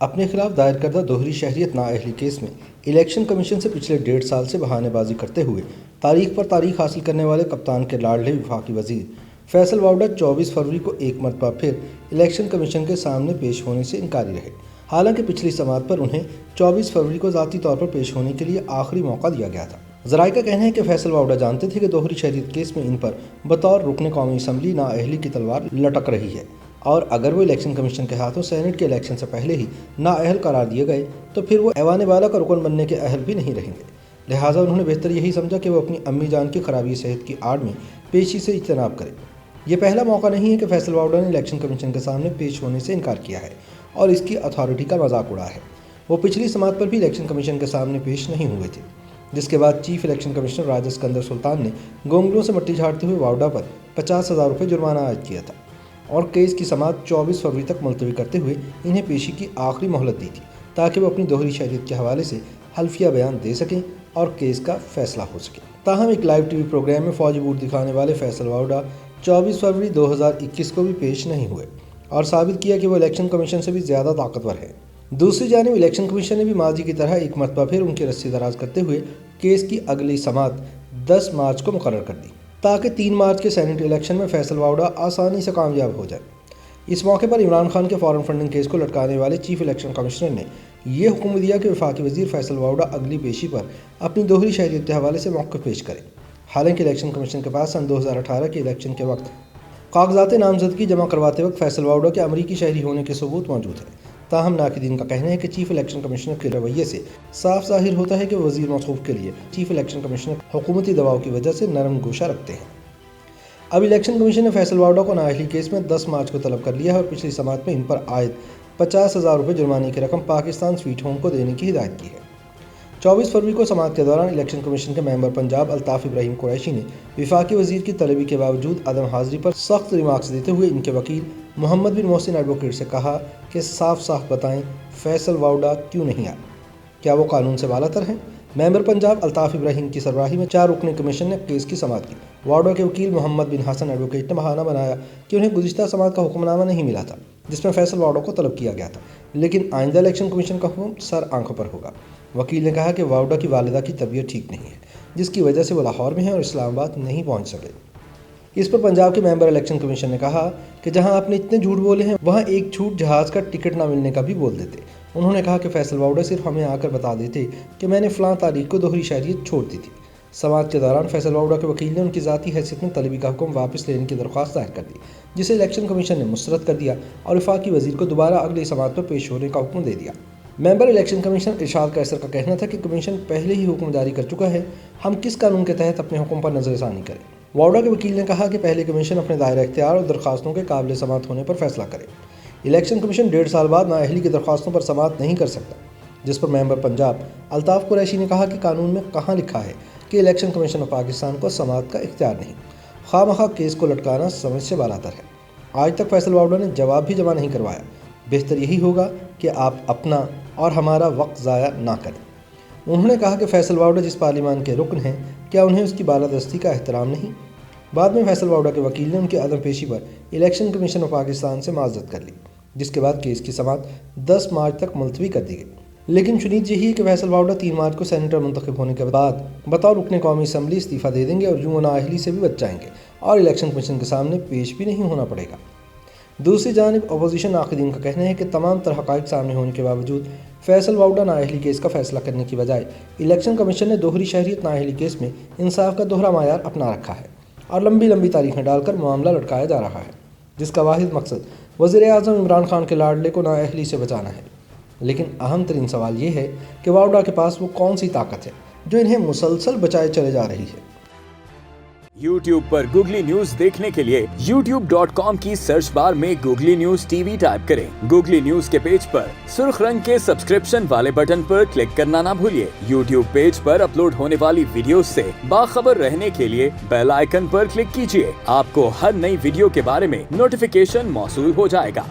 اپنے خلاف دائر کردہ دوہری شہریت نااہلی کیس میں الیکشن کمیشن سے پچھلے 1.5 سال سے بہانے بازی کرتے ہوئے تاریخ پر تاریخ حاصل کرنے والے کپتان کے لاڈلے وفاقی وزیر فیصل واوڈہ 24 فروری کو ایک مرتبہ پھر الیکشن کمیشن کے سامنے پیش ہونے سے انکاری رہے۔ حالانکہ پچھلی سماعت پر انہیں 24 فروری کو ذاتی طور پر پیش ہونے کے لیے آخری موقع دیا گیا تھا۔ ذرائع کا کہنا ہے کہ فیصل واوڈہ جانتے تھے کہ دوہری شہریت کیس میں ان پر بطور رکن قومی اسمبلی نااہلی کی تلوار لٹک رہی ہے، اور اگر وہ الیکشن کمیشن کے ہاتھوں سینٹ کے الیکشن سے پہلے ہی نااہل قرار دیے گئے تو پھر وہ ایوان بالا کا رکن بننے کے اہل بھی نہیں رہیں گے۔ لہٰذا انہوں نے بہتر یہی سمجھا کہ وہ اپنی امی جان کی خرابی صحت کی آڑ میں پیشی سے اجتناب کریں۔ یہ پہلا موقع نہیں ہے کہ فیصل واوڈہ نے الیکشن کمیشن کے سامنے پیش ہونے سے انکار کیا ہے اور اس کی اتھارٹی کا مذاق اڑایا ہے۔ وہ پچھلی سماعت پر بھی الیکشن کمیشن کے سامنے پیش نہیں ہوئے تھے، جس کے بعد چیف الیکشن کمشنر راجہ اسکندر سلطان نے گونگلوں سے مٹی جھاڑتے ہوئے واوڈہ پر 50,000 روپے جرمانہ عائد کیا تھا اور کیس کی سماعت 24 فروری تک ملتوی کرتے ہوئے انہیں پیشی کی آخری مہلت دی تھی تاکہ وہ اپنی دوہری شہریت کے حوالے سے حلفیہ بیان دے سکیں اور کیس کا فیصلہ ہو سکے۔ تاہم ایک لائیو ٹی وی پروگرام میں فوجی بوٹ دکھانے والے فیصل واوڈہ 24 فروری 2021 کو بھی پیش نہیں ہوئے اور ثابت کیا کہ وہ الیکشن کمیشن سے بھی زیادہ طاقتور ہے۔ دوسری جانب الیکشن کمیشن نے بھی ماضی کی طرح ایک مرتبہ پھر ان کی رسی دراز کرتے ہوئے کیس کی اگلی سماعت 10 مارچ کو مقرر کر دی تاکہ 3 مارچ کے سینٹ الیکشن میں فیصل واوڈہ آسانی سے کامیاب ہو جائے۔ اس موقع پر عمران خان کے فارن فنڈنگ کیس کو لٹکانے والے چیف الیکشن کمشنر نے یہ حکم دیا کہ وفاقی وزیر فیصل واوڈہ اگلی پیشی پر اپنی دوہری شہریت کے حوالے سے موقف پیش کریں۔ حالانکہ الیکشن کمیشن کے پاس سن 2018 کے الیکشن کے وقت کاغذات نامزدگی جمع کرواتے وقت فیصل واوڈہ کے امریکی شہری ہونے کے ثبوت موجود ہے۔ تاہم ناقدین کا کہنا ہے کہ چیف الیکشن کمشنر کے رویے سے صاف ظاہر ہوتا ہے کہ وزیر موصوف کے لیے چیف الیکشن کمشنر حکومتی دباؤ کی وجہ سے نرم گوشہ رکھتے ہیں۔ اب الیکشن کمیشن نے فیصل واوڈہ کو نااہلی کیس میں 10 مارچ کو طلب کر لیا ہے اور پچھلی سماعت میں ان پر عائد 50,000 روپے جرمانے کی رقم پاکستان سویٹ ہوم کو دینے کی ہدایت کی ہے۔ 24 فروری کو سماعت کے دوران الیکشن کمیشن کے ممبر پنجاب الطاف ابراہیم قریشی نے وفاقی وزیر کی طلبی کے باوجود عدم حاضری پر سخت ریمارکس دیتے ہوئے ان کے وکیل محمد بن محسن ایڈوکیٹ سے کہا کہ صاف بتائیں فیصل واوڈہ کیوں نہیں آئے؟ کیا وہ قانون سے بالا تر ہیں؟ ممبر پنجاب الطاف ابراہیم کی سربراہی میں 4 رکنی کمیشن نے کیس کی سماعت کی۔ واوڈہ کے وکیل محمد بن حسن ایڈوکیٹ نے بہانہ بنایا کہ انہیں گزشتہ سماعت کا حکم نامہ نہیں ملا تھا جس میں فیصل واوڈہ کو طلب کیا گیا تھا، لیکن آئندہ الیکشن کمیشن کا حکم سر آنکھوں پر ہوگا۔ وکیل نے کہا کہ واوڈہ کی والدہ کی طبیعت ٹھیک نہیں ہے، جس کی وجہ سے وہ لاہور میں ہیں اور اسلام آباد نہیں پہنچ سکے۔ اس پر پنجاب کے ممبر الیکشن کمیشن نے کہا کہ جہاں آپ نے اتنے جھوٹ بولے ہیں وہاں ایک جھوٹ جہاز کا ٹکٹ نہ ملنے کا بھی بول دیتے۔ انہوں نے کہا کہ فیصل واوڈہ صرف ہمیں آ کر بتا دیتے کہ میں نے فلاں تاریخ کو دوہری شہریت چھوڑ دی تھی۔ سماعت کے دوران فیصل واوڈہ کے وکیل نے ان کی ذاتی حیثیت میں طلبی کا حکم واپس لینے کی درخواست دائر کر دی، جسے الیکشن کمیشن نے مسترد کر دیا اور وفاقی وزیر کو دوبارہ اگلی سماعت پر پیش ہونے کا حکم دے دیا۔ ممبر الیکشن کمیشنر ارشاد قیصر کا کہنا تھا کہ کمیشن پہلے ہی حکم جاری کر چکا ہے، ہم کس قانون کے تحت اپنے حکم پر نظر ثانی کریں۔ واوڈہ کے وکیل نے کہا کہ پہلے کمیشن اپنے دائرہ اختیار اور درخواستوں کے قابل سماعت ہونے پر فیصلہ کرے۔ الیکشن کمیشن 1.5 سال بعد نااہلی کی درخواستوں پر سماعت نہیں کر سکتا، جس پر ممبر پنجاب الطاف قریشی نے کہا کہ قانون میں کہاں لکھا ہے کہ الیکشن کمیشن آف پاکستان کو سماعت کا اختیار نہیں۔ خواہ مخواہ کیس کو لٹکانا سمجھ سے بالاتر ہے۔ آج تک فیصل واوڈہ نے جواب بھی جمع نہیں کروایا۔ بہتر یہی ہوگا کہ آپ اپنا اور ہمارا وقت ضائع نہ کریں۔ انہوں نے کہا کہ فیصل واوڈہ جس پارلیمان کے رکن ہیں، کیا انہیں اس کی بالادستی کا احترام نہیں؟ بعد میں فیصل واوڈہ کے وکیل نے ان کی عدم پیشی پر الیکشن کمیشن آف پاکستان سے معذرت کر لی، جس کے بعد کیس کی سماعت 10 مارچ تک ملتوی کر دی گئی۔ لیکن چنید یہی ہے کہ فیصل واوڈہ 3 مارچ کو سینیٹر منتخب ہونے کے بعد بطور رکن قومی اسمبلی استعفیٰ دے دیں گے اور یوں نااہلی سے بھی بچ جائیں گے اور الیکشن کمیشن کے سامنے پیش بھی نہیں ہونا پڑے گا۔ دوسری جانب اپوزیشن ناقدین کا کہنا ہے کہ تمام تر حقائق سامنے ہونے کے باوجود فیصل واوڈہ نااہلی کیس کا فیصلہ کرنے کی بجائے الیکشن کمیشن نے دوہری شہریت نااہلی کیس میں انصاف کا دوہرا معیار اپنا رکھا ہے اور لمبی تاریخیں ڈال کر معاملہ لٹکایا جا رہا ہے، جس کا واحد مقصد وزیر اعظم عمران خان کے لاڈلے کو نااہلی سے بچانا ہے۔ لیکن اہم ترین سوال یہ ہے کہ واوڈہ کے پاس وہ کون سی طاقت ہے جو انہیں مسلسل بچائے چلے جا رہی ہے۔ YouTube پر گوگلی نیوز دیکھنے کے لیے youtube.com کی سرچ بار میں googly news T V type کریں۔ گوگلی نیوز کے پیج پر سرخ رنگ کے سبسکرپشن والے بٹن پر کلک کرنا نہ بھولیے۔ YouTube پیج پر اپلوڈ ہونے والی ویڈیوز سے باخبر رہنے کے لیے بیل آئیکن پر کلک کیجیے۔ آپ کو ہر نئی ویڈیو کے بارے میں نوٹیفیکیشن موصول ہو جائے گا۔